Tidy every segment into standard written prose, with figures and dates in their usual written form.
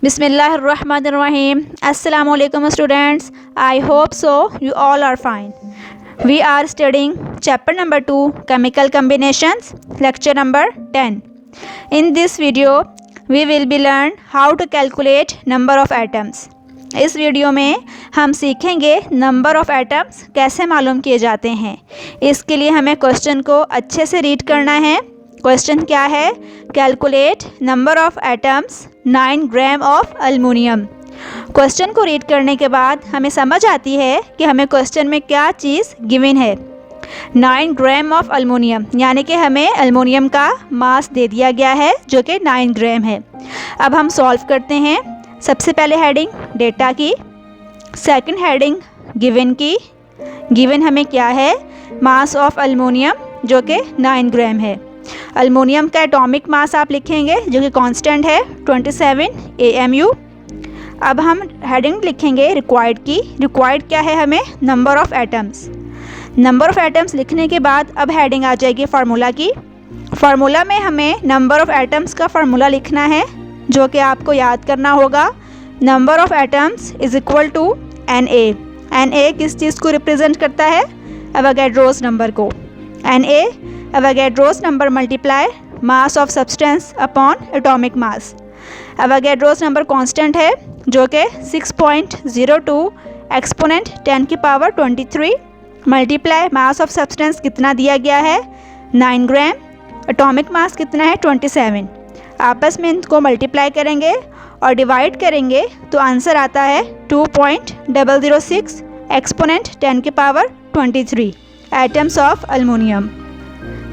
Bismillahirrahmanirrahim. Assalamu alaikum students. I hope so you all are fine. We are studying chapter number 2 chemical combinations, lecture number 10. In this video we will be learn how to calculate number of atoms. इस video में हम सीखेंगे number of atoms कैसे मालूम किए जाते हैं। इसके लिए हमें क्वेश्चन को अच्छे से रीड करना है। क्वेश्चन क्या है? Calculate number of atoms 9 gram of aluminium. Question को रीड करने के बाद हमें समझ आती है कि हमें क्वेश्चन में क्या चीज़ गिवन है। 9 ग्राम ऑफ अल्मीनियम यानी कि हमें अल्मीनियम का मास दे दिया गया है जो कि 9 ग्राम है। अब हम सॉल्व करते हैं। सबसे पहले हेडिंग डेटा की, सेकंड हेडिंग गिवन की। गिवन हमें क्या है? मास ऑफ अल्मीनियम जो कि 9 ग्राम है। अल्मीनियम का एटॉमिक मास आप लिखेंगे जो कि कांस्टेंट है 27 AMU। अब हम हेडिंग लिखेंगे रिक्वायर्ड की। रिक्वायर्ड क्या है हमें? Number of atoms. Number of atoms लिखने के बाद अब हेडिंग आ जाएगी फार्मूला की। फार्मूला में हमें नंबर ऑफ़ एटम्स का फार्मूला लिखना है जो कि आपको याद करना होगा। Number of atoms is equal to Na। Na किस चीज़ को रिप्रेजेंट करता है? एवोगैड्रोस नंबर को। Na Avogadro's number multiply mass of substance upon atomic mass. Avogadro's number constant है जो कि 6.02 एक्सपोनेंट 10 की power 23 multiply mass of substance कितना दिया गया है? 9 ग्राम। एटॉमिक मास कितना है? 27। आपस में इनको मल्टीप्लाई करेंगे और डिवाइड करेंगे तो आंसर आता है 2.006 एक्सपोनेंट 10 की पावर 23 एटम्स ऑफ अल्मीनियम।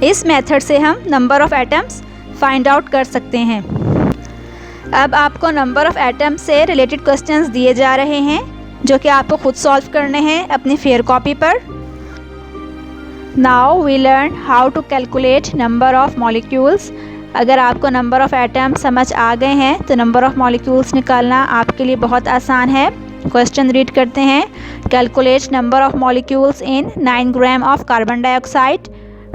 इस मेथड से हम number of atoms find out कर सकते हैं। अब आपको नंबर ऑफ़ एटम्स से रिलेटेड क्वेश्चंस दिए जा रहे हैं जो कि आपको खुद सॉल्व करने हैं अपनी फेयर कॉपी पर। Now we learn how to calculate number of molecules. अगर आपको नंबर ऑफ़ एटम समझ आ गए हैं तो नंबर ऑफ़ मॉलिक्यूल्स निकालना आपके लिए बहुत आसान है। क्वेश्चन रीड करते हैं। Calculate number of molecules in 9 gram of carbon dioxide.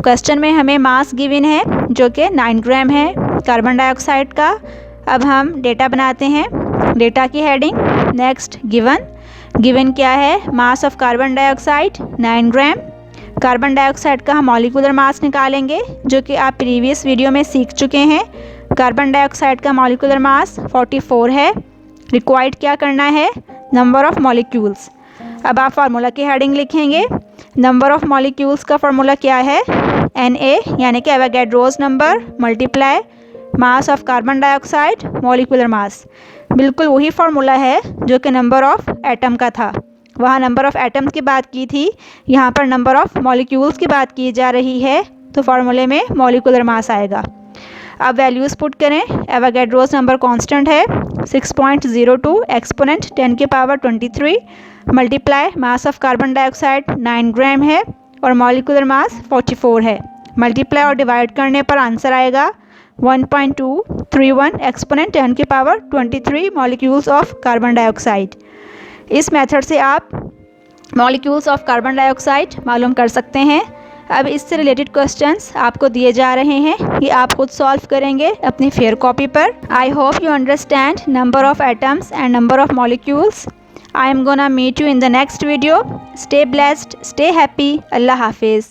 Question में हमें मास गिवन है जो कि 9 ग्राम है कार्बन डाइऑक्साइड का। अब हम डेटा बनाते हैं। डेटा की हेडिंग नेक्स्ट गिवन। गिवन क्या है? Mass of carbon dioxide 9 gram. Carbon dioxide का हम मॉलिक्यूलर मास निकालेंगे जो कि आप प्रीवियस वीडियो में सीख चुके हैं। कार्बन डाइऑक्साइड का मॉलिक्यूलर मास 44 है। रिक्वायर्ड क्या करना है? Number of molecules. अब आप फार्मूला की हेडिंग लिखेंगे। नंबर ऑफ़ मॉलिक्यूल्स का फार्मूला क्या है? Na यानी कि Avogadro's number multiply mass of carbon dioxide molecular mass. बिल्कुल वही फार्मूला है जो कि नंबर ऑफ़ एटम का था। वहाँ नंबर ऑफ़ एटम्स की बात की थी, यहाँ पर नंबर ऑफ़ मॉलिक्यूल्स की बात की जा रही है तो फार्मूले में मॉलिक्यूलर मास आएगा। अब वैल्यूज़ पुट करें। एवोगैड्रोस नंबर कांस्टेंट है 6.02 एक्सपोनेंट 10 की power 23 multiply mass of carbon dioxide 9 ग्राम है और मॉलिक्यूलर मास 44 है। मल्टीप्लाई और डिवाइड करने पर आंसर आएगा 1.231 एक्सपोनेंट 10 की power 23 molecules of carbon dioxide. इस मेथड से आप मॉलिक्यूल्स ऑफ कार्बन डाइऑक्साइड मालूम कर सकते हैं। अब इससे रिलेटेड क्वेश्चंस आपको दिए जा रहे हैं कि आप खुद सॉल्व करेंगे अपनी फेयर कॉपी पर। I hope you understand number of atoms and number of molecules. I am gonna meet you in the next video. Stay blessed, stay happy. Allah Hafiz.